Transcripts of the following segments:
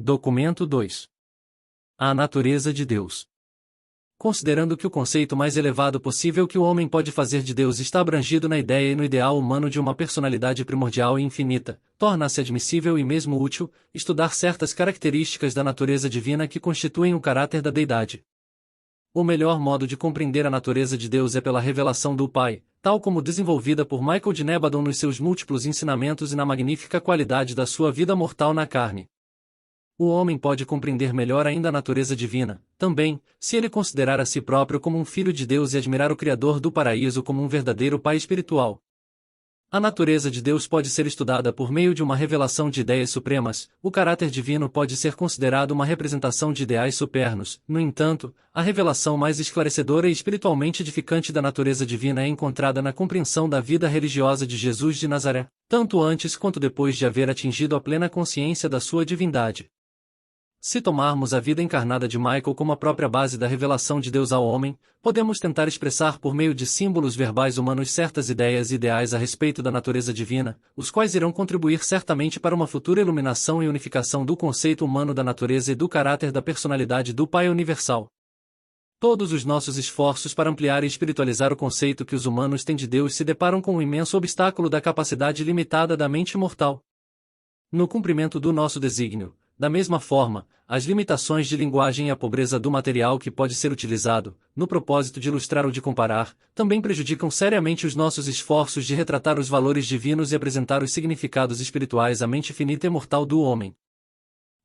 Documento 2. A natureza de Deus. Considerando que o conceito mais elevado possível que o homem pode fazer de Deus está abrangido na ideia e no ideal humano de uma personalidade primordial e infinita, torna-se admissível e mesmo útil estudar certas características da natureza divina que constituem o caráter da deidade. O melhor modo de compreender a natureza de Deus é pela revelação do Pai, tal como desenvolvida por Michael de Nebadon nos seus múltiplos ensinamentos e na magnífica qualidade da sua vida mortal na carne. O homem pode compreender melhor ainda a natureza divina, também, se ele considerar a si próprio como um filho de Deus e admirar o Criador do paraíso como um verdadeiro Pai espiritual. A natureza de Deus pode ser estudada por meio de uma revelação de ideias supremas, o caráter divino pode ser considerado uma representação de ideais supernos. No entanto, a revelação mais esclarecedora e espiritualmente edificante da natureza divina é encontrada na compreensão da vida religiosa de Jesus de Nazaré, tanto antes quanto depois de haver atingido a plena consciência da sua divindade. Se tomarmos a vida encarnada de Michael como a própria base da revelação de Deus ao homem, podemos tentar expressar por meio de símbolos verbais humanos certas ideias e ideais a respeito da natureza divina, os quais irão contribuir certamente para uma futura iluminação e unificação do conceito humano da natureza e do caráter da personalidade do Pai universal. Todos os nossos esforços para ampliar e espiritualizar o conceito que os humanos têm de Deus se deparam com o imenso obstáculo da capacidade limitada da mente mortal. No cumprimento do nosso desígnio, da mesma forma, as limitações de linguagem e a pobreza do material que pode ser utilizado, no propósito de ilustrar ou de comparar, também prejudicam seriamente os nossos esforços de retratar os valores divinos e apresentar os significados espirituais à mente finita e mortal do homem.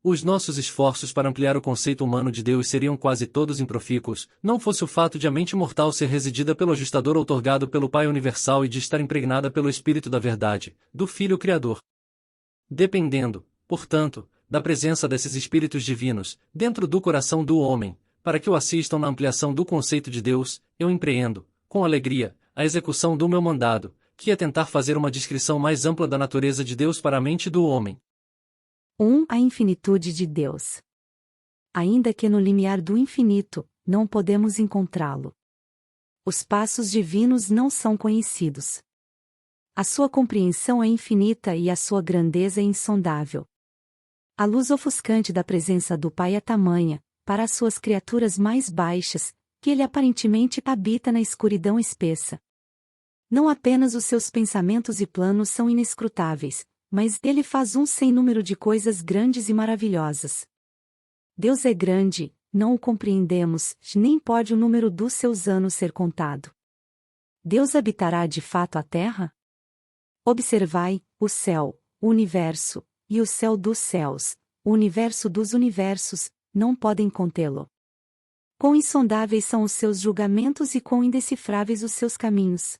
Os nossos esforços para ampliar o conceito humano de Deus seriam quase todos improfícuos, não fosse o fato de a mente mortal ser residida pelo ajustador outorgado pelo Pai Universal e de estar impregnada pelo Espírito da Verdade, do Filho Criador. Dependendo, portanto, da presença desses espíritos divinos, dentro do coração do homem, para que o assistam na ampliação do conceito de Deus, eu empreendo, com alegria, a execução do meu mandado, que é tentar fazer uma descrição mais ampla da natureza de Deus para a mente do homem. 1. A infinitude de Deus. Ainda que no limiar do infinito, não podemos encontrá-lo. Os passos divinos não são conhecidos. A sua compreensão é infinita e a sua grandeza é insondável. A luz ofuscante da presença do Pai é tamanha, para as suas criaturas mais baixas, que ele aparentemente habita na escuridão espessa. Não apenas os seus pensamentos e planos são inescrutáveis, mas ele faz um sem número de coisas grandes e maravilhosas. Deus é grande, não o compreendemos, nem pode o número dos seus anos ser contado. Deus habitará de fato a terra? Observai, o céu, o universo, e o céu dos céus, o universo dos universos, não podem contê-lo. Quão insondáveis são os seus julgamentos e quão indecifráveis os seus caminhos.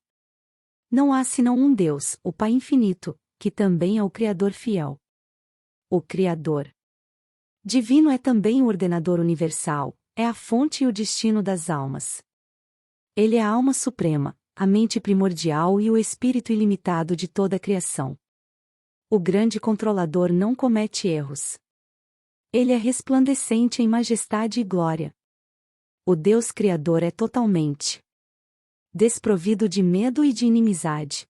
Não há senão um Deus, o Pai infinito, que também é o Criador fiel. O Criador divino é também o ordenador universal, é a fonte e o destino das almas. Ele é a alma suprema, a mente primordial e o espírito ilimitado de toda a criação. O grande controlador não comete erros. Ele é resplandecente em majestade e glória. O Deus Criador é totalmente desprovido de medo e de inimizade.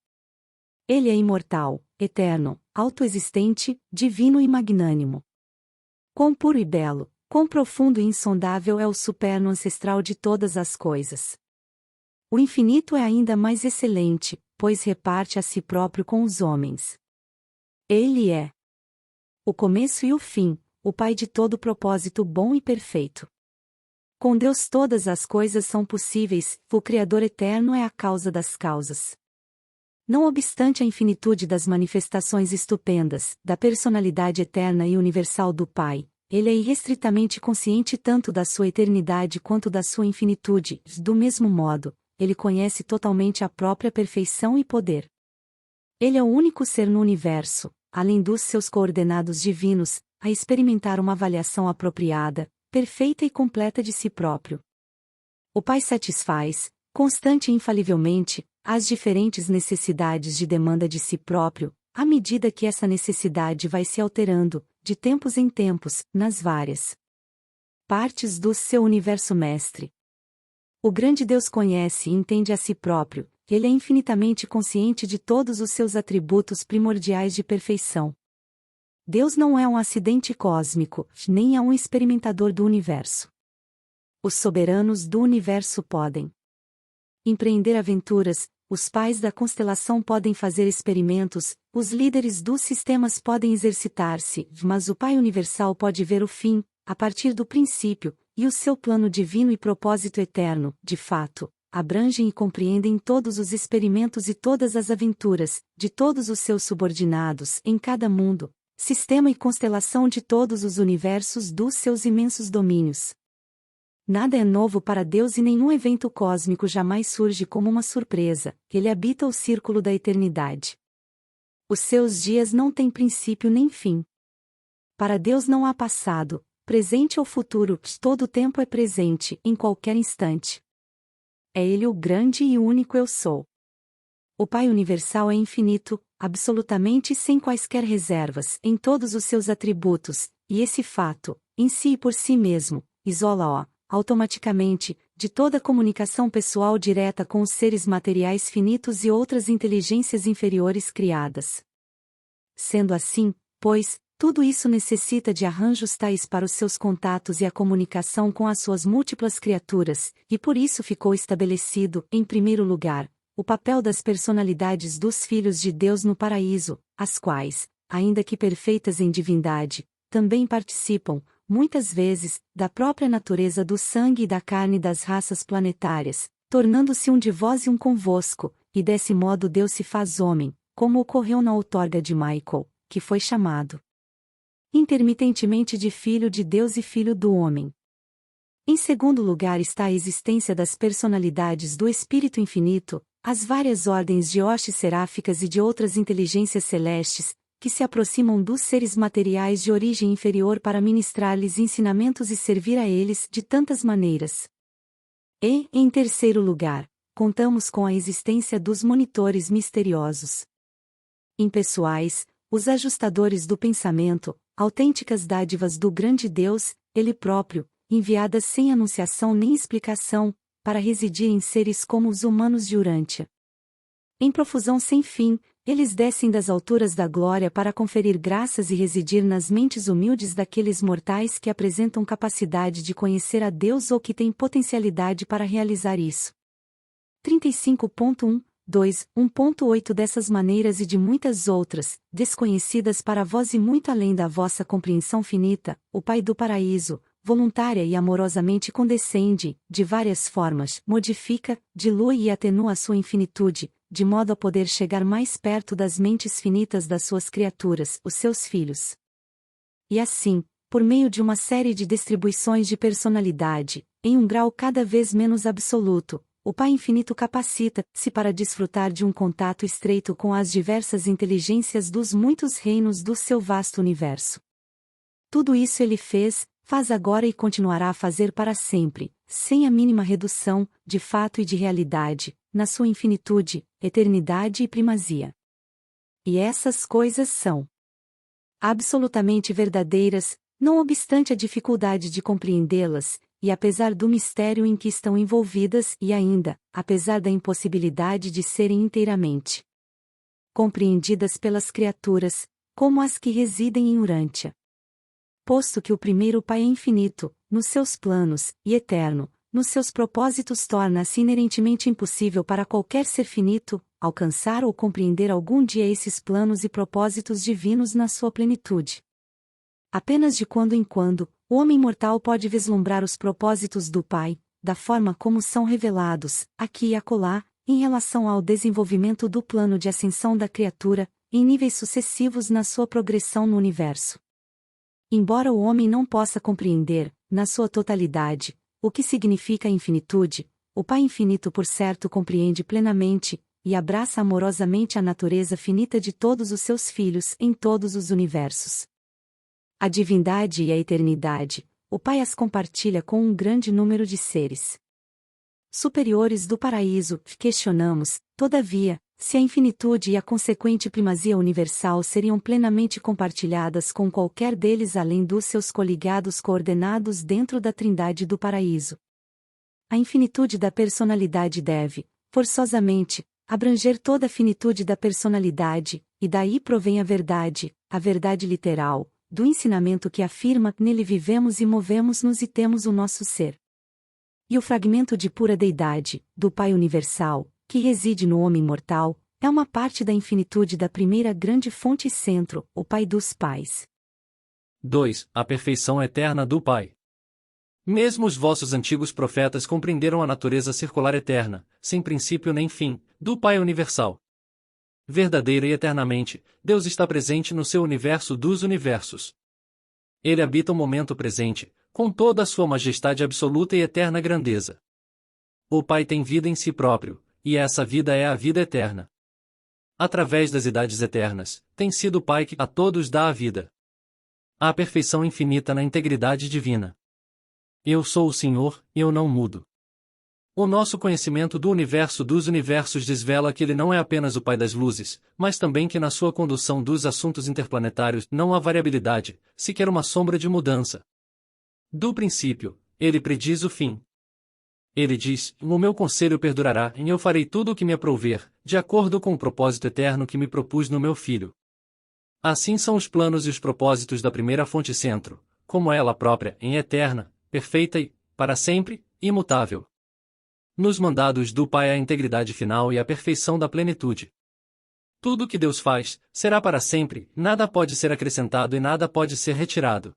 Ele é imortal, eterno, autoexistente, divino e magnânimo. Quão puro e belo, quão profundo e insondável é o superno ancestral de todas as coisas. O infinito é ainda mais excelente, pois reparte a si próprio com os homens. Ele é o começo e o fim, o Pai de todo propósito bom e perfeito. Com Deus todas as coisas são possíveis, o Criador eterno é a causa das causas. Não obstante a infinitude das manifestações estupendas, da personalidade eterna e universal do Pai, ele é irrestritamente consciente tanto da sua eternidade quanto da sua infinitude, do mesmo modo, ele conhece totalmente a própria perfeição e poder. Ele é o único ser no universo, além dos seus coordenados divinos, a experimentar uma avaliação apropriada, perfeita e completa de si próprio. O Pai satisfaz, constante e infalivelmente, as diferentes necessidades de demanda de si próprio, à medida que essa necessidade vai se alterando, de tempos em tempos, nas várias partes do seu universo mestre. O grande Deus conhece e entende a si próprio, ele é infinitamente consciente de todos os seus atributos primordiais de perfeição. Deus não é um acidente cósmico, nem é um experimentador do universo. Os soberanos do universo podem empreender aventuras, os pais da constelação podem fazer experimentos, os líderes dos sistemas podem exercitar-se, mas o Pai Universal pode ver o fim, a partir do princípio, e o seu plano divino e propósito eterno, de fato, abrangem e compreendem todos os experimentos e todas as aventuras, de todos os seus subordinados, em cada mundo, sistema e constelação de todos os universos dos seus imensos domínios. Nada é novo para Deus e nenhum evento cósmico jamais surge como uma surpresa, ele habita o círculo da eternidade. Os seus dias não têm princípio nem fim. Para Deus não há passado, presente ou futuro, todo o tempo é presente, em qualquer instante. É Ele o grande e único Eu Sou. O Pai Universal é infinito, absolutamente sem quaisquer reservas, em todos os seus atributos, e esse fato, em si e por si mesmo, isola-o automaticamente, de toda comunicação pessoal direta com os seres materiais finitos e outras inteligências inferiores criadas. Sendo assim, pois, tudo isso necessita de arranjos tais para os seus contatos e a comunicação com as suas múltiplas criaturas, e por isso ficou estabelecido, em primeiro lugar, o papel das personalidades dos filhos de Deus no paraíso, as quais, ainda que perfeitas em divindade, também participam, muitas vezes, da própria natureza do sangue e da carne das raças planetárias, tornando-se um de vós e um convosco, e desse modo Deus se faz homem, como ocorreu na outorga de Michael, que foi chamado intermitentemente de Filho de Deus e Filho do Homem. Em segundo lugar está a existência das personalidades do Espírito Infinito, as várias ordens de hostes seráficas e de outras inteligências celestes, que se aproximam dos seres materiais de origem inferior para ministrar-lhes ensinamentos e servir a eles de tantas maneiras. E, em terceiro lugar, contamos com a existência dos monitores misteriosos. Impessoais, os ajustadores do pensamento, autênticas dádivas do grande Deus, Ele próprio, enviadas sem anunciação nem explicação, para residir em seres como os humanos de Urântia. Em profusão sem fim, eles descem das alturas da glória para conferir graças e residir nas mentes humildes daqueles mortais que apresentam capacidade de conhecer a Deus ou que têm potencialidade para realizar isso. 35.1, 2, 1.8 Dessas maneiras e de muitas outras, desconhecidas para vós e muito além da vossa compreensão finita, o Pai do Paraíso, voluntária e amorosamente condescende, de várias formas, modifica, dilui e atenua a sua infinitude, de modo a poder chegar mais perto das mentes finitas das suas criaturas, os seus filhos. E assim, por meio de uma série de distribuições de personalidade, em um grau cada vez menos absoluto, o Pai Infinito capacita-se para desfrutar de um contato estreito com as diversas inteligências dos muitos reinos do seu vasto universo. Tudo isso ele fez, faz agora e continuará a fazer para sempre, sem a mínima redução, de fato e de realidade, na sua infinitude, eternidade e primazia. E essas coisas são absolutamente verdadeiras, não obstante a dificuldade de compreendê-las, e apesar do mistério em que estão envolvidas e ainda, apesar da impossibilidade de serem inteiramente compreendidas pelas criaturas, como as que residem em Urântia. Posto que o primeiro Pai é infinito, nos seus planos, e eterno, nos seus propósitos torna-se inerentemente impossível para qualquer ser finito, alcançar ou compreender algum dia esses planos e propósitos divinos na sua plenitude. Apenas de quando em quando, o homem mortal pode vislumbrar os propósitos do Pai, da forma como são revelados, aqui e acolá, em relação ao desenvolvimento do plano de ascensão da criatura, em níveis sucessivos na sua progressão no universo. Embora o homem não possa compreender, na sua totalidade, o que significa a infinitude, o Pai Infinito por certo compreende plenamente, e abraça amorosamente a natureza finita de todos os seus filhos em todos os universos. A divindade e a eternidade, o Pai as compartilha com um grande número de seres superiores do paraíso. Questionamos, todavia, se a infinitude e a consequente primazia universal seriam plenamente compartilhadas com qualquer deles além dos seus coligados coordenados dentro da Trindade do paraíso. A infinitude da personalidade deve, forçosamente, abranger toda a finitude da personalidade, e daí provém a verdade, a verdade literal, do ensinamento que afirma que nele vivemos e movemos-nos e temos o nosso ser. E o fragmento de pura deidade, do Pai universal, que reside no homem mortal, é uma parte da infinitude da primeira grande fonte e centro, o Pai dos Pais. 2. A perfeição eterna do Pai. Mesmo os vossos antigos profetas compreenderam a natureza circular eterna, sem princípio nem fim, do Pai universal. Verdadeira e eternamente, Deus está presente no seu universo dos universos. Ele habita o momento presente, com toda a sua majestade absoluta e eterna grandeza. O Pai tem vida em si próprio, e essa vida é a vida eterna. Através das idades eternas, tem sido o Pai que a todos dá a vida. Há perfeição infinita na integridade divina. Eu sou o Senhor, eu não mudo. O nosso conhecimento do universo dos universos desvela que ele não é apenas o Pai das luzes, mas também que na sua condução dos assuntos interplanetários não há variabilidade, sequer uma sombra de mudança. Do princípio, ele prediz o fim. Ele diz: o meu conselho perdurará e eu farei tudo o que me aprouver, de acordo com o propósito eterno que me propus no meu Filho. Assim são os planos e os propósitos da primeira fonte centro, como ela própria, em eterna, perfeita e, para sempre, imutável. Nos mandados do Pai a integridade final e a perfeição da plenitude. Tudo o que Deus faz, será para sempre, nada pode ser acrescentado e nada pode ser retirado.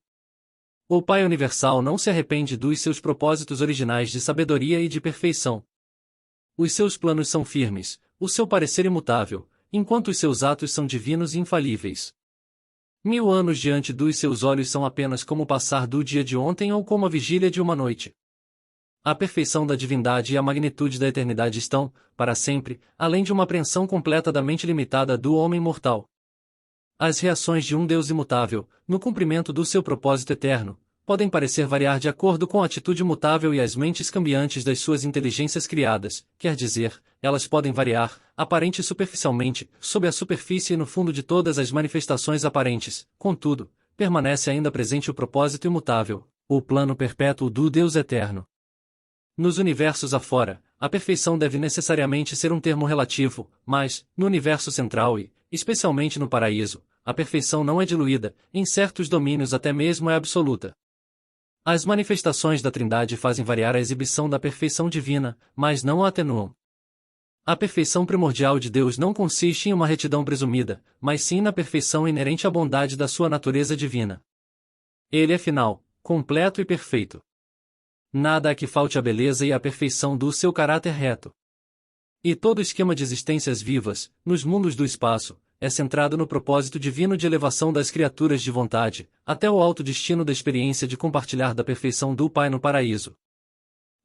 O Pai universal não se arrepende dos seus propósitos originais de sabedoria e de perfeição. Os seus planos são firmes, o seu parecer imutável, enquanto os seus atos são divinos e infalíveis. 1000 anos diante dos seus olhos são apenas como o passar do dia de ontem ou como a vigília de uma noite. A perfeição da divindade e a magnitude da eternidade estão, para sempre, além de uma apreensão completa da mente limitada do homem mortal. As reações de um Deus imutável, no cumprimento do seu propósito eterno, podem parecer variar de acordo com a atitude mutável e as mentes cambiantes das suas inteligências criadas, quer dizer, elas podem variar, aparente e superficialmente, sob a superfície e no fundo de todas as manifestações aparentes, contudo, permanece ainda presente o propósito imutável, o plano perpétuo do Deus eterno. Nos universos afora, a perfeição deve necessariamente ser um termo relativo, mas, no universo central e, especialmente no paraíso, a perfeição não é diluída, em certos domínios até mesmo é absoluta. As manifestações da Trindade fazem variar a exibição da perfeição divina, mas não a atenuam. A perfeição primordial de Deus não consiste em uma retidão presumida, mas sim na perfeição inerente à bondade da sua natureza divina. Ele é final, completo e perfeito. Nada há que falte a beleza e a perfeição do seu caráter reto. E todo esquema de existências vivas, nos mundos do espaço, é centrado no propósito divino de elevação das criaturas de vontade, até o alto destino da experiência de compartilhar da perfeição do Pai no paraíso.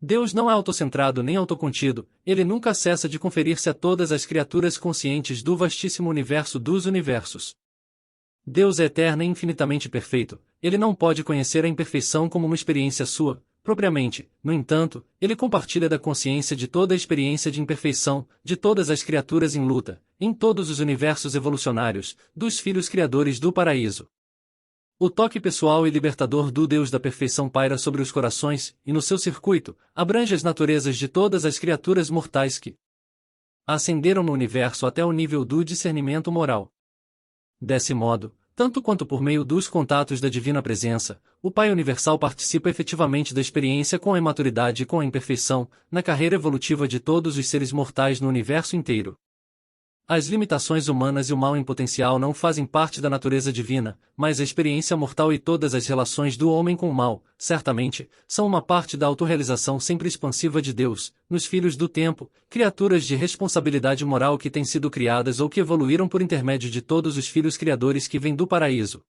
Deus não é autocentrado nem autocontido, ele nunca cessa de conferir-se a todas as criaturas conscientes do vastíssimo universo dos universos. Deus é eterno e infinitamente perfeito, ele não pode conhecer a imperfeição como uma experiência sua, propriamente, no entanto, ele compartilha da consciência de toda a experiência de imperfeição, de todas as criaturas em luta, em todos os universos evolucionários, dos filhos criadores do paraíso. O toque pessoal e libertador do Deus da perfeição paira sobre os corações, e no seu circuito, abrange as naturezas de todas as criaturas mortais que ascenderam no universo até o nível do discernimento moral. Desse modo, tanto quanto por meio dos contatos da Divina Presença, o Pai Universal participa efetivamente da experiência com a imaturidade e com a imperfeição, na carreira evolutiva de todos os seres mortais no universo inteiro. As limitações humanas e o mal em potencial não fazem parte da natureza divina, mas a experiência mortal e todas as relações do homem com o mal, certamente, são uma parte da autorrealização sempre expansiva de Deus, nos filhos do tempo, criaturas de responsabilidade moral que têm sido criadas ou que evoluíram por intermédio de todos os filhos criadores que vêm do paraíso.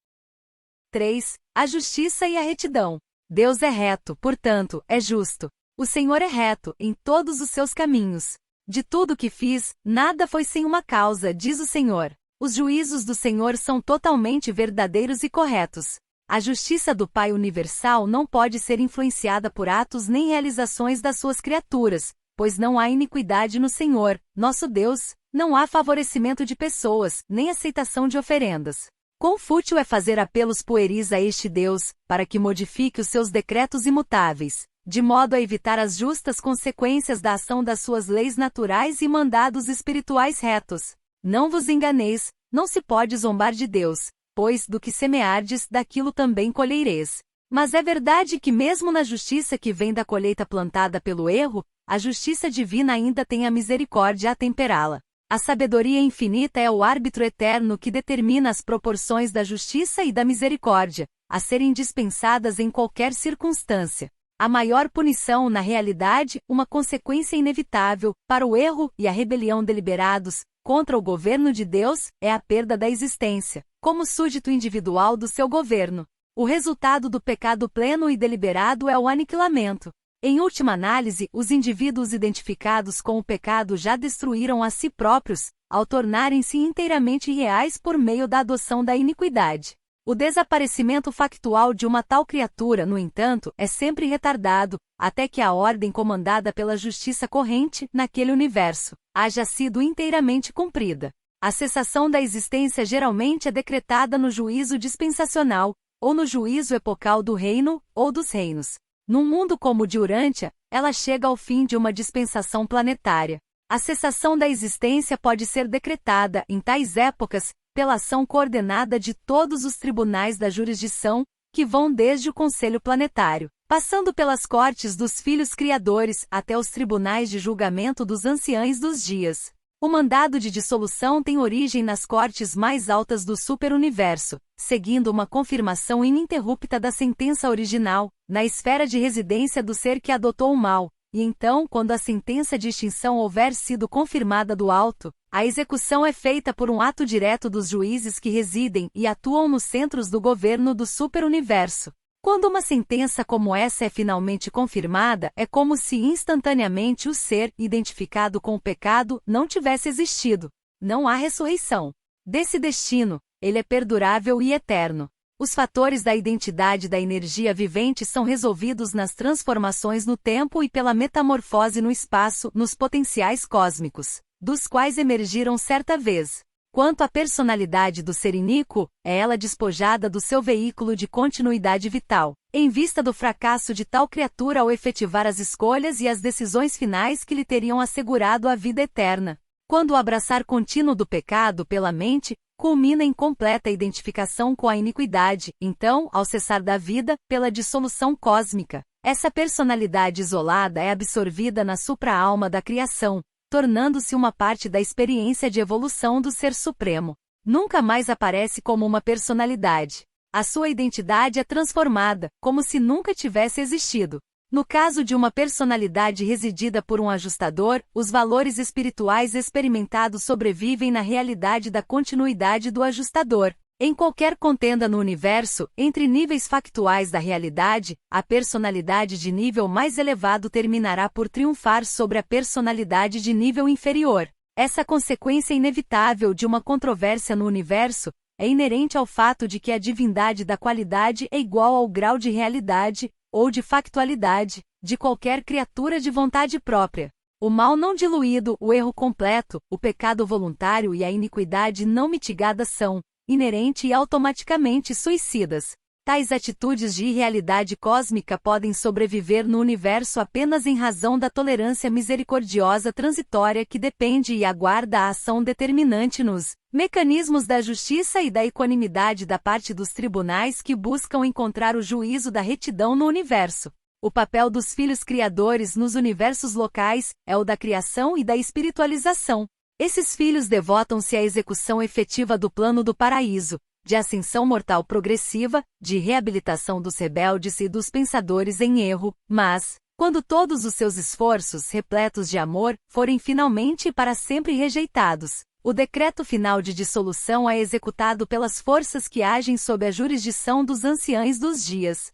3. A justiça e a retidão. Deus é reto, portanto, é justo. O Senhor é reto em todos os seus caminhos. De tudo que fiz, nada foi sem uma causa, diz o Senhor. Os juízos do Senhor são totalmente verdadeiros e corretos. A justiça do Pai Universal não pode ser influenciada por atos nem realizações das suas criaturas, pois não há iniquidade no Senhor, nosso Deus, não há favorecimento de pessoas, nem aceitação de oferendas. Quão fútil é fazer apelos pueris a este Deus, para que modifique os seus decretos imutáveis, de modo a evitar as justas consequências da ação das suas leis naturais e mandados espirituais retos. Não vos enganeis, não se pode zombar de Deus, pois do que semeardes, daquilo também colhereis. Mas é verdade que mesmo na justiça que vem da colheita plantada pelo erro, a justiça divina ainda tem a misericórdia a temperá-la. A sabedoria infinita é o árbitro eterno que determina as proporções da justiça e da misericórdia, a serem dispensadas em qualquer circunstância. A maior punição, na realidade, uma consequência inevitável, para o erro e a rebelião deliberados contra o governo de Deus, é a perda da existência, como súdito individual do seu governo. O resultado do pecado pleno e deliberado é o aniquilamento. Em última análise, os indivíduos identificados com o pecado já destruíram a si próprios, ao tornarem-se inteiramente reais por meio da adoção da iniquidade. O desaparecimento factual de uma tal criatura, no entanto, é sempre retardado, até que a ordem comandada pela justiça corrente, naquele universo, haja sido inteiramente cumprida. A cessação da existência geralmente é decretada no juízo dispensacional, ou no juízo epocal do reino, ou dos reinos. Num mundo como o de Urântia, ela chega ao fim de uma dispensação planetária. A cessação da existência pode ser decretada, em tais épocas, pela ação coordenada de todos os tribunais da jurisdição, que vão desde o Conselho Planetário, passando pelas cortes dos filhos criadores, até os tribunais de julgamento dos anciães dos dias. O mandado de dissolução tem origem nas cortes mais altas do superuniverso, seguindo uma confirmação ininterrupta da sentença original, na esfera de residência do ser que adotou o mal, e então, quando a sentença de extinção houver sido confirmada do alto, a execução é feita por um ato direto dos juízes que residem e atuam nos centros do governo do superuniverso. Quando uma sentença como essa é finalmente confirmada, é como se instantaneamente o ser, identificado com o pecado, não tivesse existido. Não há ressurreição desse destino, ele é perdurável e eterno. Os fatores da identidade da energia vivente são resolvidos nas transformações no tempo e pela metamorfose no espaço, nos potenciais cósmicos, dos quais emergiram certa vez. Quanto à personalidade do ser iníquo, é ela despojada do seu veículo de continuidade vital, em vista do fracasso de tal criatura ao efetivar as escolhas e as decisões finais que lhe teriam assegurado a vida eterna. Quando o abraçar contínuo do pecado pela mente, culmina em completa identificação com a iniquidade, então, ao cessar da vida, pela dissolução cósmica, essa personalidade isolada é absorvida na supra-alma da criação, tornando-se uma parte da experiência de evolução do Ser Supremo. Nunca mais aparece como uma personalidade. A sua identidade é transformada, como se nunca tivesse existido. No caso de uma personalidade residida por um ajustador, os valores espirituais experimentados sobrevivem na realidade da continuidade do ajustador. Em qualquer contenda no universo, entre níveis factuais da realidade, a personalidade de nível mais elevado terminará por triunfar sobre a personalidade de nível inferior. Essa consequência inevitável de uma controvérsia no universo é inerente ao fato de que a divindade da qualidade é igual ao grau de realidade, ou de factualidade, de qualquer criatura de vontade própria. O mal não diluído, o erro completo, o pecado voluntário e a iniquidade não mitigada são, inerente e automaticamente suicidas. Tais atitudes de irrealidade cósmica podem sobreviver no universo apenas em razão da tolerância misericordiosa transitória que depende e aguarda a ação determinante nos mecanismos da justiça e da equanimidade da parte dos tribunais que buscam encontrar o juízo da retidão no universo. O papel dos filhos criadores nos universos locais é o da criação e da espiritualização. Esses filhos devotam-se à execução efetiva do plano do paraíso, de ascensão mortal progressiva, de reabilitação dos rebeldes e dos pensadores em erro, mas, quando todos os seus esforços, repletos de amor, forem finalmente e para sempre rejeitados, o decreto final de dissolução é executado pelas forças que agem sob a jurisdição dos anciães dos dias.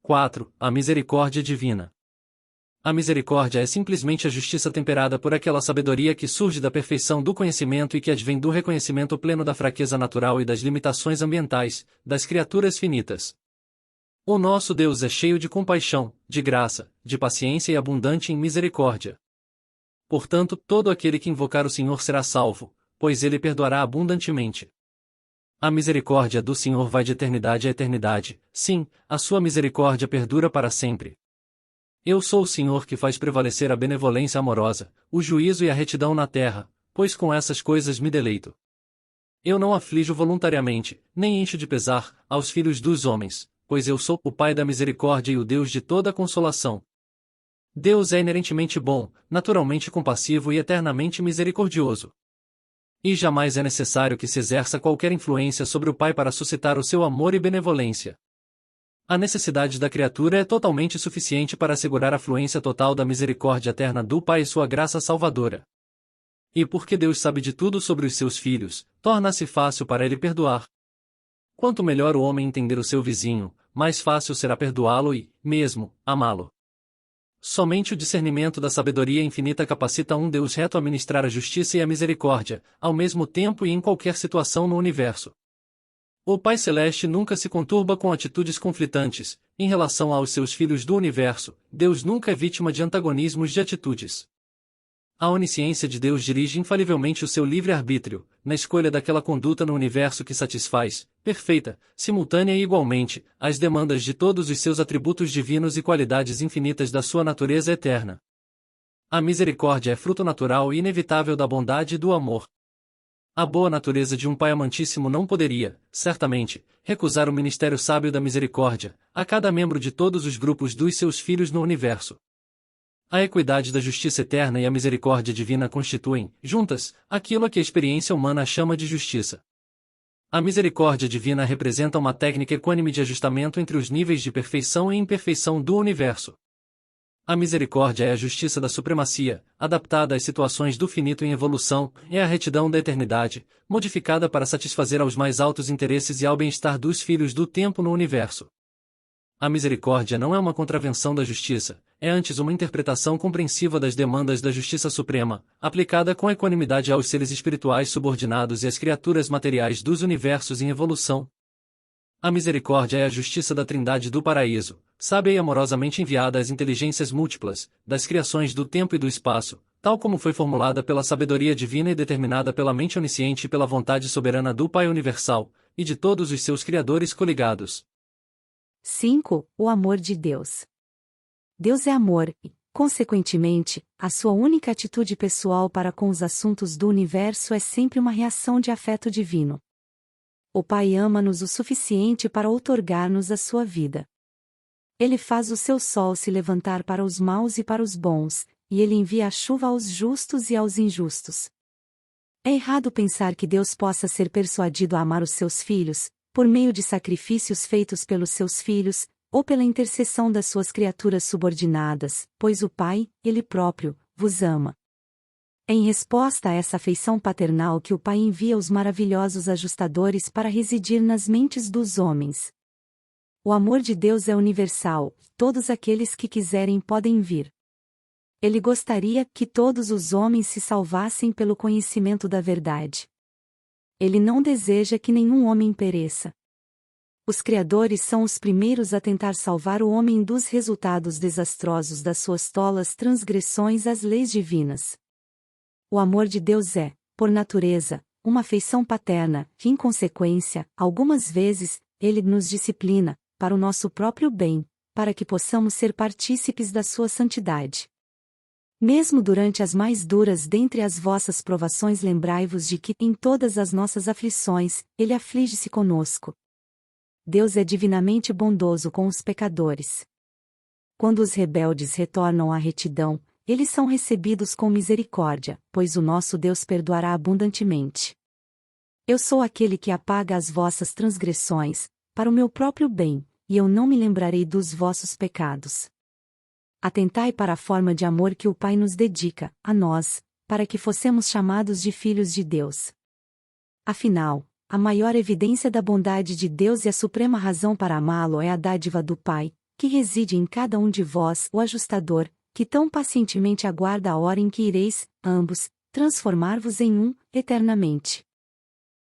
4. A misericórdia divina. A misericórdia é simplesmente a justiça temperada por aquela sabedoria que surge da perfeição do conhecimento e que advém do reconhecimento pleno da fraqueza natural e das limitações ambientais, das criaturas finitas. O nosso Deus é cheio de compaixão, de graça, de paciência e abundante em misericórdia. Portanto, todo aquele que invocar o Senhor será salvo, pois ele perdoará abundantemente. A misericórdia do Senhor vai de eternidade a eternidade, sim, a sua misericórdia perdura para sempre. Eu sou o Senhor que faz prevalecer a benevolência amorosa, o juízo e a retidão na terra, pois com essas coisas me deleito. Eu não aflijo voluntariamente, nem encho de pesar, aos filhos dos homens, pois eu sou o Pai da misericórdia e o Deus de toda a consolação. Deus é inerentemente bom, naturalmente compassivo e eternamente misericordioso. E jamais é necessário que se exerça qualquer influência sobre o Pai para suscitar o seu amor e benevolência. A necessidade da criatura é totalmente suficiente para assegurar a fluência total da misericórdia eterna do Pai e sua graça salvadora. E porque Deus sabe de tudo sobre os seus filhos, torna-se fácil para ele perdoar. Quanto melhor o homem entender o seu vizinho, mais fácil será perdoá-lo e, mesmo, amá-lo. Somente o discernimento da sabedoria infinita capacita um Deus reto a ministrar a justiça e a misericórdia, ao mesmo tempo e em qualquer situação no universo. O Pai Celeste nunca se conturba com atitudes conflitantes. Em relação aos seus filhos do universo, Deus nunca é vítima de antagonismos de atitudes. A onisciência de Deus dirige infalivelmente o seu livre-arbítrio, na escolha daquela conduta no universo que satisfaz, perfeita, simultânea e igualmente, as demandas de todos os seus atributos divinos e qualidades infinitas da sua natureza eterna. A misericórdia é fruto natural e inevitável da bondade e do amor. A boa natureza de um Pai amantíssimo não poderia, certamente, recusar o ministério sábio da misericórdia, a cada membro de todos os grupos dos seus filhos no universo. A equidade da justiça eterna e a misericórdia divina constituem, juntas, aquilo a que a experiência humana chama de justiça. A misericórdia divina representa uma técnica equânime de ajustamento entre os níveis de perfeição e imperfeição do universo. A misericórdia é a justiça da supremacia, adaptada às situações do finito em evolução, é a retidão da eternidade, modificada para satisfazer aos mais altos interesses e ao bem-estar dos filhos do tempo no universo. A misericórdia não é uma contravenção da justiça, é antes uma interpretação compreensiva das demandas da justiça suprema, aplicada com equanimidade aos seres espirituais subordinados e às criaturas materiais dos universos em evolução. A misericórdia é a justiça da Trindade do paraíso, sábia e amorosamente enviada às inteligências múltiplas, das criações do tempo e do espaço, tal como foi formulada pela sabedoria divina e determinada pela mente onisciente e pela vontade soberana do Pai Universal, e de todos os seus criadores coligados. 5. O amor de Deus. Deus é amor e, consequentemente, a sua única atitude pessoal para com os assuntos do universo é sempre uma reação de afeto divino. O Pai ama-nos o suficiente para outorgar-nos a sua vida. Ele faz o seu sol se levantar para os maus e para os bons, e ele envia a chuva aos justos e aos injustos. É errado pensar que Deus possa ser persuadido a amar os seus filhos, por meio de sacrifícios feitos pelos seus filhos, ou pela intercessão das suas criaturas subordinadas, pois o Pai, Ele próprio, vos ama. É em resposta a essa afeição paternal que o Pai envia os maravilhosos ajustadores para residir nas mentes dos homens. O amor de Deus é universal, todos aqueles que quiserem podem vir. Ele gostaria que todos os homens se salvassem pelo conhecimento da verdade. Ele não deseja que nenhum homem pereça. Os criadores são os primeiros a tentar salvar o homem dos resultados desastrosos das suas tolas transgressões às leis divinas. O amor de Deus é, por natureza, uma afeição paterna, que em consequência, algumas vezes, Ele nos disciplina, para o nosso próprio bem, para que possamos ser partícipes da sua santidade. Mesmo durante as mais duras dentre as vossas provações lembrai-vos de que, em todas as nossas aflições, Ele aflige-se conosco. Deus é divinamente bondoso com os pecadores. Quando os rebeldes retornam à retidão, eles são recebidos com misericórdia, pois o nosso Deus perdoará abundantemente. Eu sou aquele que apaga as vossas transgressões, para o meu próprio bem, e eu não me lembrarei dos vossos pecados. Atentai para a forma de amor que o Pai nos dedica, a nós, para que fossemos chamados de filhos de Deus. Afinal, a maior evidência da bondade de Deus e a suprema razão para amá-lo é a dádiva do Pai, que reside em cada um de vós, o ajustador, que tão pacientemente aguarda a hora em que ireis, ambos, transformar-vos em um, eternamente.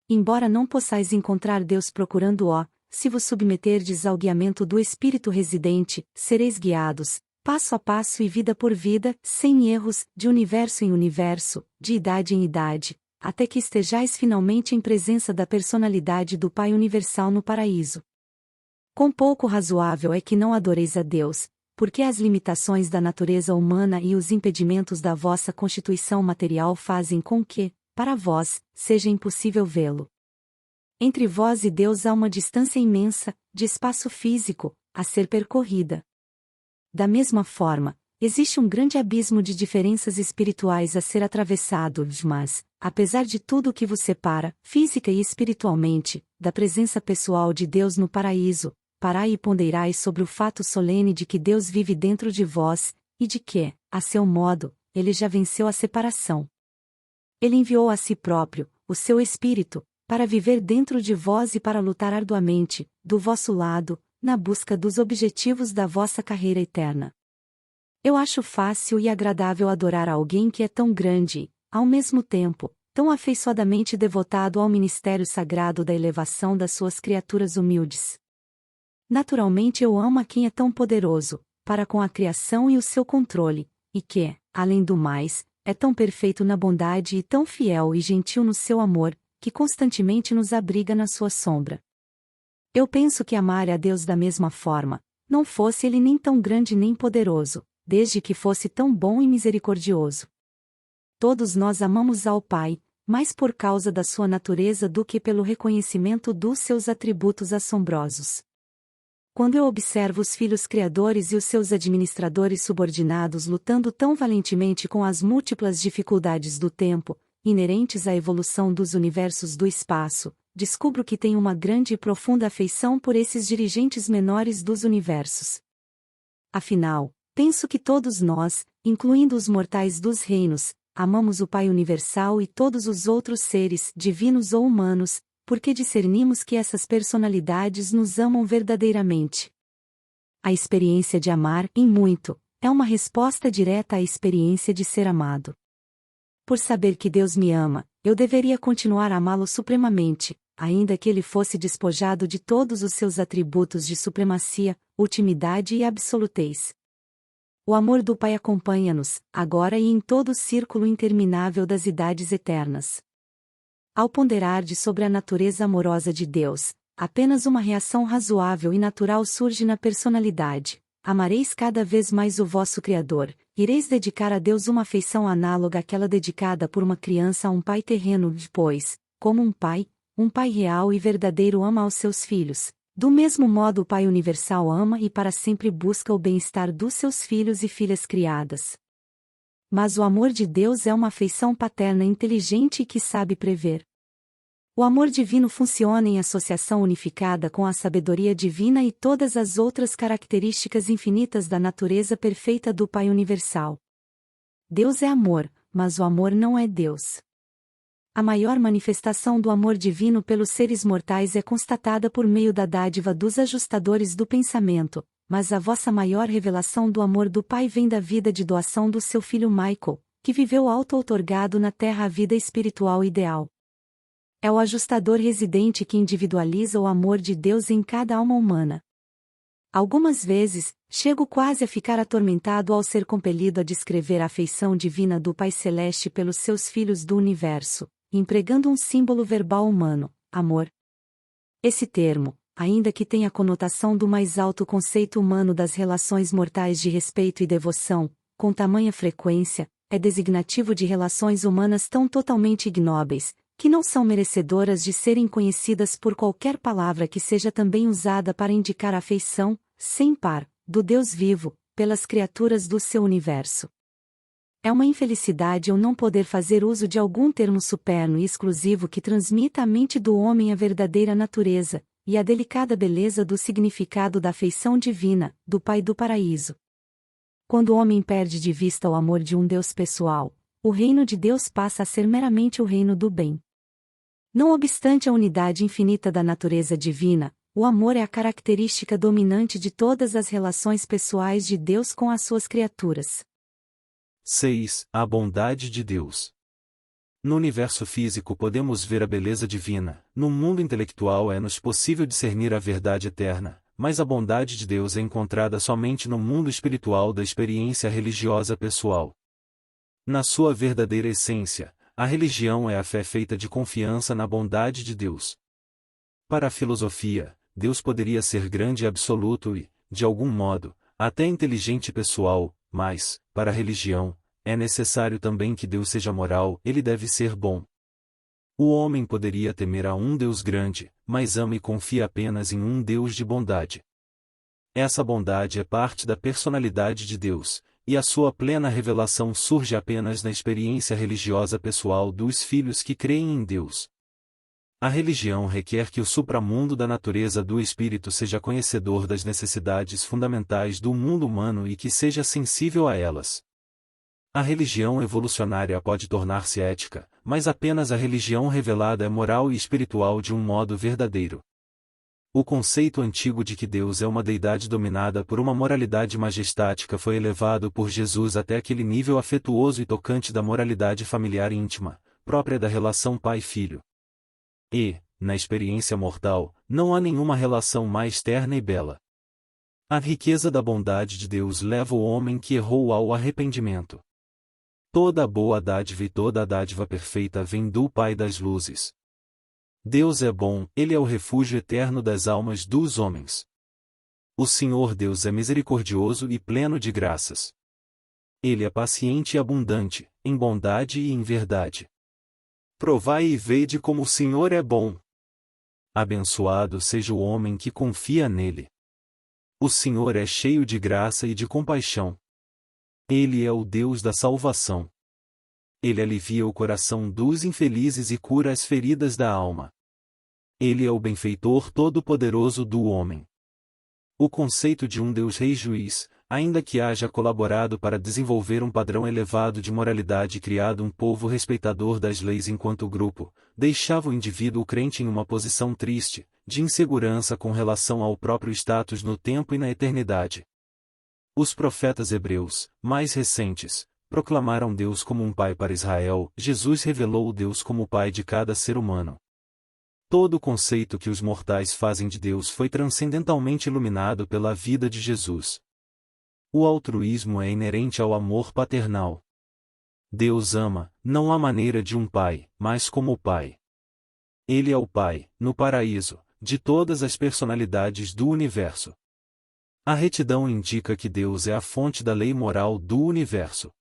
Embora não possais encontrar Deus procurando-o, se vos submeterdes ao guiamento do Espírito residente, sereis guiados, passo a passo e vida por vida, sem erros, de universo em universo, de idade em idade, até que estejais finalmente em presença da personalidade do Pai Universal no paraíso. Quão pouco razoável é que não adoreis a Deus, porque as limitações da natureza humana e os impedimentos da vossa constituição material fazem com que, para vós, seja impossível vê-lo. Entre vós e Deus há uma distância imensa, de espaço físico, a ser percorrida. Da mesma forma, existe um grande abismo de diferenças espirituais a ser atravessado, mas, apesar de tudo o que vos separa, física e espiritualmente, da presença pessoal de Deus no paraíso, parai e ponderai sobre o fato solene de que Deus vive dentro de vós, e de que, a seu modo, Ele já venceu a separação. Ele enviou a si próprio, o seu Espírito, para viver dentro de vós e para lutar arduamente, do vosso lado, na busca dos objetivos da vossa carreira eterna. Eu acho fácil e agradável adorar alguém que é tão grande e, ao mesmo tempo, tão afeiçoadamente devotado ao ministério sagrado da elevação das suas criaturas humildes. Naturalmente eu amo a quem é tão poderoso, para com a criação e o seu controle, e que, além do mais, é tão perfeito na bondade e tão fiel e gentil no seu amor, que constantemente nos abriga na sua sombra. Eu penso que amar a Deus da mesma forma, não fosse Ele nem tão grande nem poderoso, desde que fosse tão bom e misericordioso. Todos nós amamos ao Pai, mais por causa da sua natureza do que pelo reconhecimento dos seus atributos assombrosos. Quando eu observo os filhos criadores e os seus administradores subordinados lutando tão valentemente com as múltiplas dificuldades do tempo, inerentes à evolução dos universos do espaço, descubro que tenho uma grande e profunda afeição por esses dirigentes menores dos universos. Afinal, penso que todos nós, incluindo os mortais dos reinos, amamos o Pai Universal e todos os outros seres, divinos ou humanos, porque discernimos que essas personalidades nos amam verdadeiramente. A experiência de amar, em muito, é uma resposta direta à experiência de ser amado. Por saber que Deus me ama, eu deveria continuar a amá-lo supremamente, ainda que ele fosse despojado de todos os seus atributos de supremacia, ultimidade e absolutez. O amor do Pai acompanha-nos, agora e em todo o círculo interminável das idades eternas. Ao ponderar sobre a natureza amorosa de Deus, apenas uma reação razoável e natural surge na personalidade: amareis cada vez mais o vosso Criador, ireis dedicar a Deus uma afeição análoga àquela dedicada por uma criança a um pai terreno, pois, como um pai real e verdadeiro ama aos seus filhos, do mesmo modo o Pai Universal ama e para sempre busca o bem-estar dos seus filhos e filhas criadas. Mas o amor de Deus é uma afeição paterna inteligente e que sabe prever. O amor divino funciona em associação unificada com a sabedoria divina e todas as outras características infinitas da natureza perfeita do Pai Universal. Deus é amor, mas o amor não é Deus. A maior manifestação do amor divino pelos seres mortais é constatada por meio da dádiva dos ajustadores do pensamento, mas a vossa maior revelação do amor do Pai vem da vida de doação do seu filho Michael, que viveu auto-outorgado na Terra a vida espiritual ideal. É o ajustador residente que individualiza o amor de Deus em cada alma humana. Algumas vezes, chego quase a ficar atormentado ao ser compelido a descrever a afeição divina do Pai Celeste pelos seus filhos do universo, empregando um símbolo verbal humano, amor. Esse termo, ainda que tenha a conotação do mais alto conceito humano das relações mortais de respeito e devoção, com tamanha frequência, é designativo de relações humanas tão totalmente ignóbeis, que não são merecedoras de serem conhecidas por qualquer palavra que seja também usada para indicar a afeição, sem par, do Deus vivo, pelas criaturas do seu universo. É uma infelicidade eu não poder fazer uso de algum termo superno e exclusivo que transmita à mente do homem a verdadeira natureza, e a delicada beleza do significado da afeição divina, do Pai do Paraíso. Quando o homem perde de vista o amor de um Deus pessoal, o reino de Deus passa a ser meramente o reino do bem. Não obstante a unidade infinita da natureza divina, o amor é a característica dominante de todas as relações pessoais de Deus com as suas criaturas. 6. A bondade de Deus. No universo físico podemos ver a beleza divina, no mundo intelectual é-nos possível discernir a verdade eterna, mas a bondade de Deus é encontrada somente no mundo espiritual da experiência religiosa pessoal. Na sua verdadeira essência, a religião é a fé feita de confiança na bondade de Deus. Para a filosofia, Deus poderia ser grande e absoluto e, de algum modo, até inteligente e pessoal, mas, para a religião, é necessário também que Deus seja moral, ele deve ser bom. O homem poderia temer a um Deus grande, mas ama e confia apenas em um Deus de bondade. Essa bondade é parte da personalidade de Deus, e a sua plena revelação surge apenas na experiência religiosa pessoal dos filhos que creem em Deus. A religião requer que o supramundo da natureza do espírito seja conhecedor das necessidades fundamentais do mundo humano e que seja sensível a elas. A religião evolucionária pode tornar-se ética, mas apenas a religião revelada é moral e espiritual de um modo verdadeiro. O conceito antigo de que Deus é uma deidade dominada por uma moralidade majestática foi elevado por Jesus até aquele nível afetuoso e tocante da moralidade familiar íntima, própria da relação pai-filho. E, na experiência mortal, não há nenhuma relação mais terna e bela. A riqueza da bondade de Deus leva o homem que errou ao arrependimento. Toda a boa dádiva e toda a dádiva perfeita vem do Pai das luzes. Deus é bom, Ele é o refúgio eterno das almas dos homens. O Senhor Deus é misericordioso e pleno de graças. Ele é paciente e abundante, em bondade e em verdade. Provai e vede como o Senhor é bom. Abençoado seja o homem que confia nele. O Senhor é cheio de graça e de compaixão. Ele é o Deus da salvação. Ele alivia o coração dos infelizes e cura as feridas da alma. Ele é o benfeitor todo-poderoso do homem. O conceito de um Deus Rei Juiz, ainda que haja colaborado para desenvolver um padrão elevado de moralidade e criado um povo respeitador das leis enquanto grupo, deixava o indivíduo crente em uma posição triste, de insegurança com relação ao próprio status no tempo e na eternidade. Os profetas hebreus, mais recentes, proclamaram Deus como um pai para Israel. Jesus revelou o Deus como o pai de cada ser humano. Todo o conceito que os mortais fazem de Deus foi transcendentalmente iluminado pela vida de Jesus. O altruísmo é inerente ao amor paternal. Deus ama, não à maneira de um pai, mas como o Pai. Ele é o Pai, no paraíso, de todas as personalidades do universo. A retidão indica que Deus é a fonte da lei moral do universo.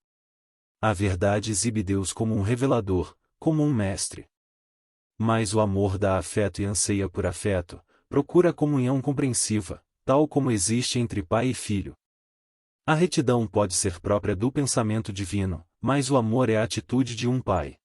A verdade exibe Deus como um revelador, como um mestre. Mas o amor dá afeto e anseia por afeto, procura comunhão compreensiva, tal como existe entre pai e filho. A retidão pode ser própria do pensamento divino, mas o amor é a atitude de um pai.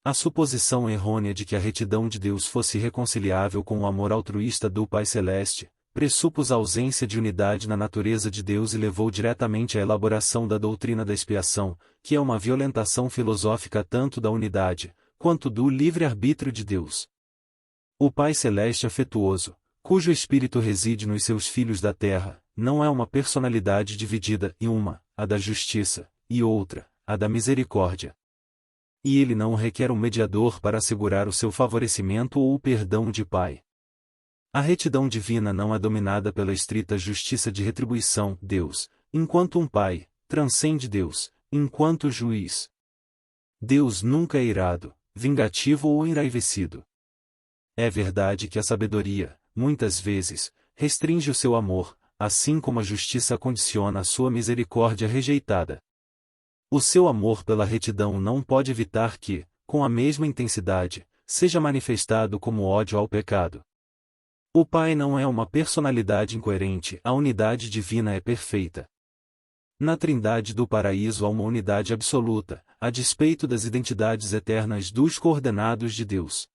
A suposição errônea de que a retidão de Deus fosse reconciliável com o amor altruísta do Pai Celeste, pressupôs a ausência de unidade na natureza de Deus e levou diretamente à elaboração da doutrina da expiação, que é uma violentação filosófica tanto da unidade, quanto do livre-arbítrio de Deus. O Pai Celeste afetuoso, cujo espírito reside nos seus filhos da terra, não é uma personalidade dividida em uma, a da justiça, e outra, a da misericórdia. E ele não requer um mediador para assegurar o seu favorecimento ou o perdão de Pai. A retidão divina não é dominada pela estrita justiça de retribuição, Deus, enquanto um Pai, transcende Deus, enquanto juiz. Deus nunca é irado, vingativo ou enraivecido. É verdade que a sabedoria, muitas vezes, restringe o seu amor, assim como a justiça condiciona a sua misericórdia rejeitada. O seu amor pela retidão não pode evitar que, com a mesma intensidade, seja manifestado como ódio ao pecado. O Pai não é uma personalidade incoerente, a unidade divina é perfeita. Na Trindade do Paraíso há uma unidade absoluta, a despeito das identidades eternas dos coordenados de Deus.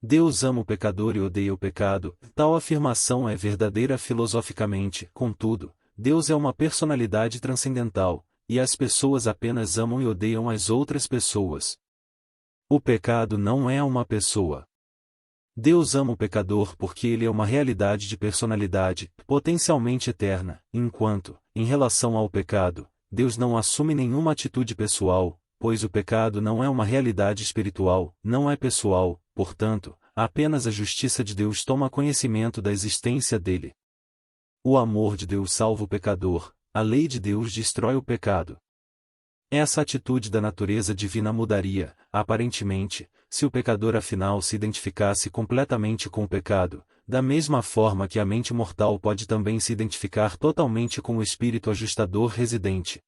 Deus ama o pecador e odeia o pecado, tal afirmação é verdadeira filosoficamente, contudo, Deus é uma personalidade transcendental, e as pessoas apenas amam e odeiam as outras pessoas. O pecado não é uma pessoa. Deus ama o pecador porque ele é uma realidade de personalidade, potencialmente eterna, enquanto, em relação ao pecado, Deus não assume nenhuma atitude pessoal, pois o pecado não é uma realidade espiritual, não é pessoal, portanto, apenas a justiça de Deus toma conhecimento da existência dele. O amor de Deus salva o pecador, a lei de Deus destrói o pecado. Essa atitude da natureza divina mudaria, aparentemente, se o pecador afinal se identificasse completamente com o pecado, da mesma forma que a mente mortal pode também se identificar totalmente com o espírito ajustador residente.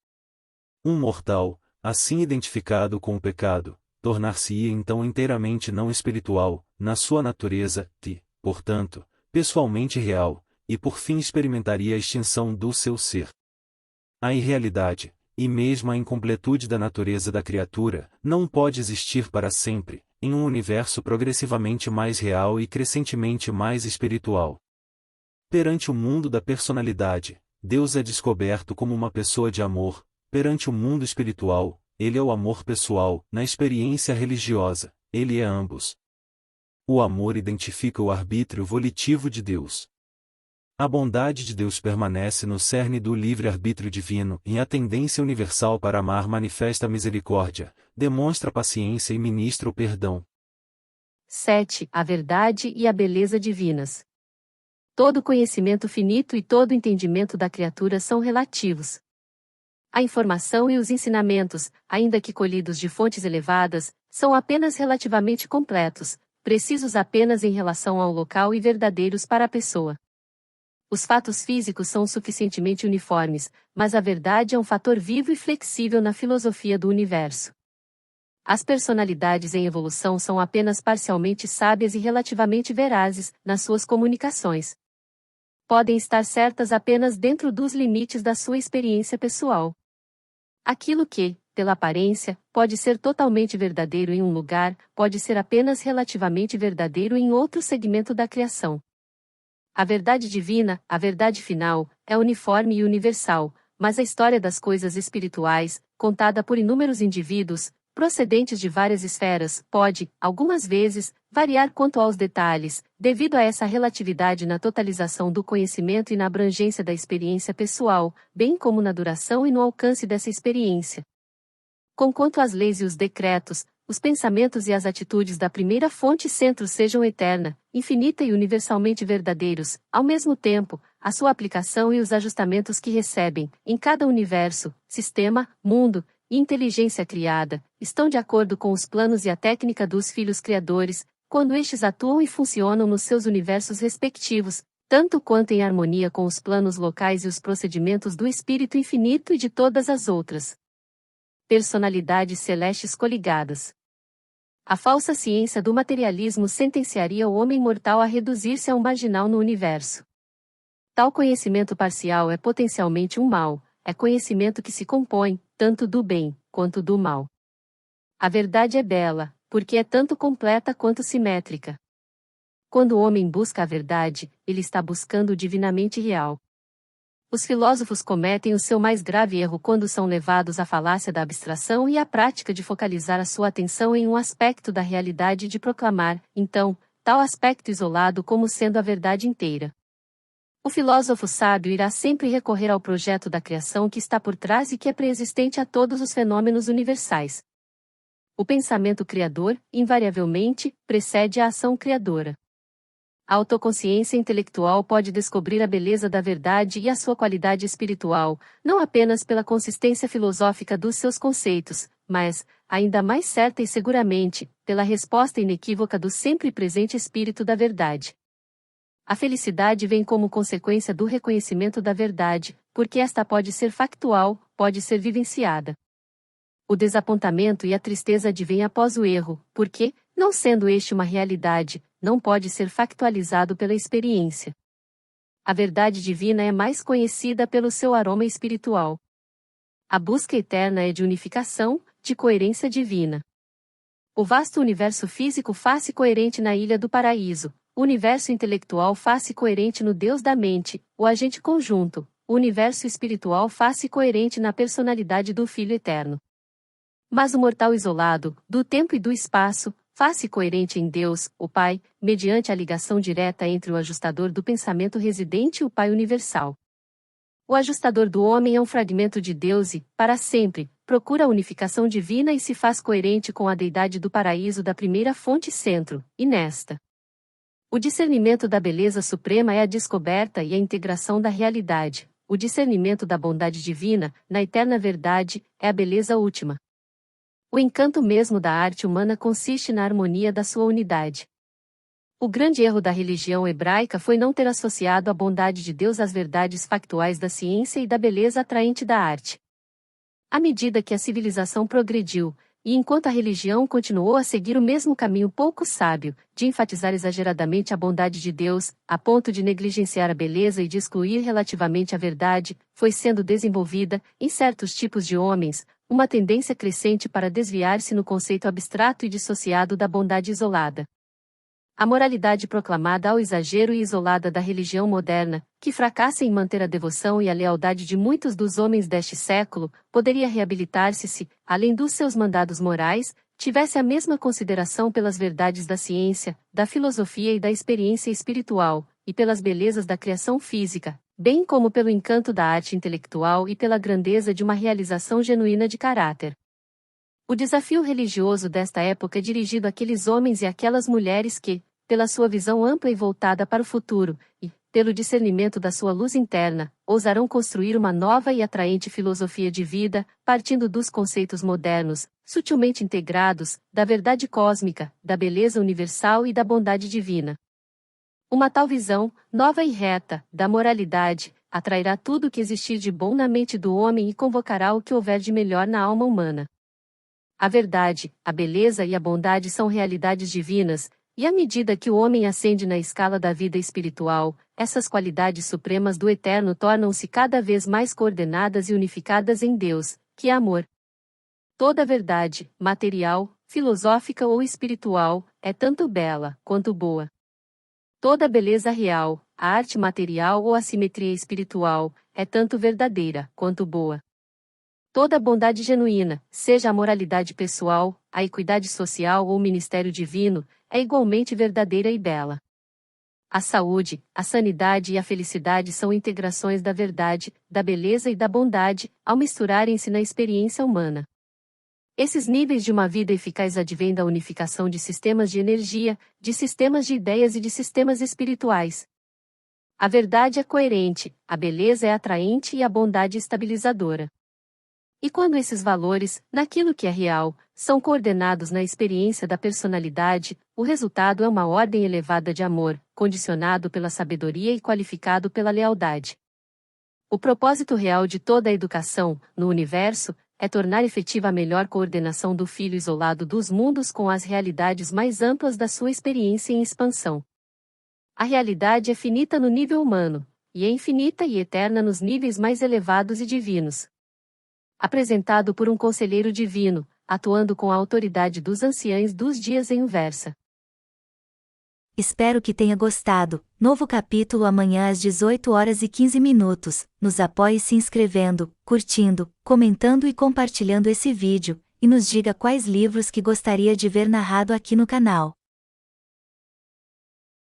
Um mortal, assim identificado com o pecado, tornar-se-ia então inteiramente não espiritual, na sua natureza, e, portanto, pessoalmente real, e por fim experimentaria a extinção do seu ser. A irrealidade, e mesmo a incompletude da natureza da criatura, não pode existir para sempre, em um universo progressivamente mais real e crescentemente mais espiritual. Perante o mundo da personalidade, Deus é descoberto como uma pessoa de amor; perante o mundo espiritual, Ele é o amor pessoal; na experiência religiosa, Ele é ambos. O amor identifica o arbítrio volitivo de Deus. A bondade de Deus permanece no cerne do livre-arbítrio divino, e a tendência universal para amar manifesta a misericórdia, demonstra paciência e ministra o perdão. 7. A verdade e a beleza divinas. Todo conhecimento finito e todo entendimento da criatura são relativos. A informação e os ensinamentos, ainda que colhidos de fontes elevadas, são apenas relativamente completos, precisos apenas em relação ao local e verdadeiros para a pessoa. Os fatos físicos são suficientemente uniformes, mas a verdade é um fator vivo e flexível na filosofia do universo. As personalidades em evolução são apenas parcialmente sábias e relativamente verazes nas suas comunicações. Podem estar certas apenas dentro dos limites da sua experiência pessoal. Aquilo que, pela aparência, pode ser totalmente verdadeiro em um lugar, pode ser apenas relativamente verdadeiro em outro segmento da criação. A verdade divina, a verdade final, é uniforme e universal, mas a história das coisas espirituais, contada por inúmeros indivíduos, procedentes de várias esferas, pode, algumas vezes, variar quanto aos detalhes, devido a essa relatividade na totalização do conhecimento e na abrangência da experiência pessoal, bem como na duração e no alcance dessa experiência. Conquanto as leis e os decretos, os pensamentos e as atitudes da primeira fonte centro sejam eterna, infinita e universalmente verdadeiros, ao mesmo tempo, a sua aplicação e os ajustamentos que recebem, em cada universo, sistema, mundo e inteligência criada, estão de acordo com os planos e a técnica dos filhos criadores, quando estes atuam e funcionam nos seus universos respectivos, tanto quanto em harmonia com os planos locais e os procedimentos do Espírito Infinito e de todas as outras personalidades celestes coligadas. A falsa ciência do materialismo sentenciaria o homem mortal a reduzir-se a um marginal no universo. Tal conhecimento parcial é potencialmente um mal, é conhecimento que se compõe, tanto do bem, quanto do mal. A verdade é bela, porque é tanto completa quanto simétrica. Quando o homem busca a verdade, ele está buscando o divinamente real. Os filósofos cometem o seu mais grave erro quando são levados à falácia da abstração e à prática de focalizar a sua atenção em um aspecto da realidade e de proclamar, então, tal aspecto isolado como sendo a verdade inteira. O filósofo sábio irá sempre recorrer ao projeto da criação que está por trás e que é preexistente a todos os fenômenos universais. O pensamento criador, invariavelmente, precede a ação criadora. A autoconsciência intelectual pode descobrir a beleza da verdade e a sua qualidade espiritual, não apenas pela consistência filosófica dos seus conceitos, mas, ainda mais certa e seguramente, pela resposta inequívoca do sempre presente Espírito da verdade. A felicidade vem como consequência do reconhecimento da verdade, porque esta pode ser factual, pode ser vivenciada. O desapontamento e a tristeza advêm após o erro, porque, não sendo este uma realidade, não pode ser factualizado pela experiência. A verdade divina é mais conhecida pelo seu aroma espiritual. A busca eterna é de unificação, de coerência divina. O vasto universo físico faz-se coerente na Ilha do Paraíso, o universo intelectual faz-se coerente no Deus da mente, o agente conjunto, o universo espiritual faz-se coerente na personalidade do Filho Eterno. Mas o mortal isolado, do tempo e do espaço, faz-se coerente em Deus, o Pai, mediante a ligação direta entre o ajustador do pensamento residente e o Pai universal. O ajustador do homem é um fragmento de Deus e, para sempre, procura a unificação divina e se faz coerente com a deidade do paraíso da primeira fonte centro, e nesta. O discernimento da beleza suprema é a descoberta e a integração da realidade. O discernimento da bondade divina, na eterna verdade, é a beleza última. O encanto mesmo da arte humana consiste na harmonia da sua unidade. O grande erro da religião hebraica foi não ter associado a bondade de Deus às verdades factuais da ciência e da beleza atraente da arte. À medida que a civilização progrediu, e enquanto a religião continuou a seguir o mesmo caminho pouco sábio, de enfatizar exageradamente a bondade de Deus, a ponto de negligenciar a beleza e de excluir relativamente a verdade, foi sendo desenvolvida, em certos tipos de homens, uma tendência crescente para desviar-se no conceito abstrato e dissociado da bondade isolada. A moralidade proclamada ao exagero e isolada da religião moderna, que fracassa em manter a devoção e a lealdade de muitos dos homens deste século, poderia reabilitar-se se, além dos seus mandados morais, tivesse a mesma consideração pelas verdades da ciência, da filosofia e da experiência espiritual, e pelas belezas da criação física, bem como pelo encanto da arte intelectual e pela grandeza de uma realização genuína de caráter. O desafio religioso desta época é dirigido àqueles homens e àquelas mulheres que, pela sua visão ampla e voltada para o futuro, e, pelo discernimento da sua luz interna, ousarão construir uma nova e atraente filosofia de vida, partindo dos conceitos modernos, sutilmente integrados, da verdade cósmica, da beleza universal e da bondade divina. Uma tal visão, nova e reta, da moralidade, atrairá tudo o que existir de bom na mente do homem e convocará o que houver de melhor na alma humana. A verdade, a beleza e a bondade são realidades divinas, e à medida que o homem ascende na escala da vida espiritual, essas qualidades supremas do Eterno tornam-se cada vez mais coordenadas e unificadas em Deus, que é amor. Toda verdade, material, filosófica ou espiritual, é tanto bela quanto boa. Toda beleza real, a arte material ou a simetria espiritual, é tanto verdadeira quanto boa. Toda bondade genuína, seja a moralidade pessoal, a equidade social ou o ministério divino, é igualmente verdadeira e bela. A saúde, a sanidade e a felicidade são integrações da verdade, da beleza e da bondade, ao misturarem-se na experiência humana. Esses níveis de uma vida eficaz advêm da unificação de sistemas de energia, de sistemas de ideias e de sistemas espirituais. A verdade é coerente, a beleza é atraente e a bondade estabilizadora. E quando esses valores, naquilo que é real, são coordenados na experiência da personalidade, o resultado é uma ordem elevada de amor, condicionado pela sabedoria e qualificado pela lealdade. O propósito real de toda a educação, no universo, é tornar efetiva a melhor coordenação do filho isolado dos mundos com as realidades mais amplas da sua experiência em expansão. A realidade é finita no nível humano, e é infinita e eterna nos níveis mais elevados e divinos. Apresentado por um conselheiro divino, atuando com a autoridade dos anciães dos dias em Versa. Espero que tenha gostado. Novo capítulo amanhã às 18h15. Nos apoie se inscrevendo, curtindo, comentando e compartilhando esse vídeo, e nos diga quais livros que gostaria de ver narrado aqui no canal.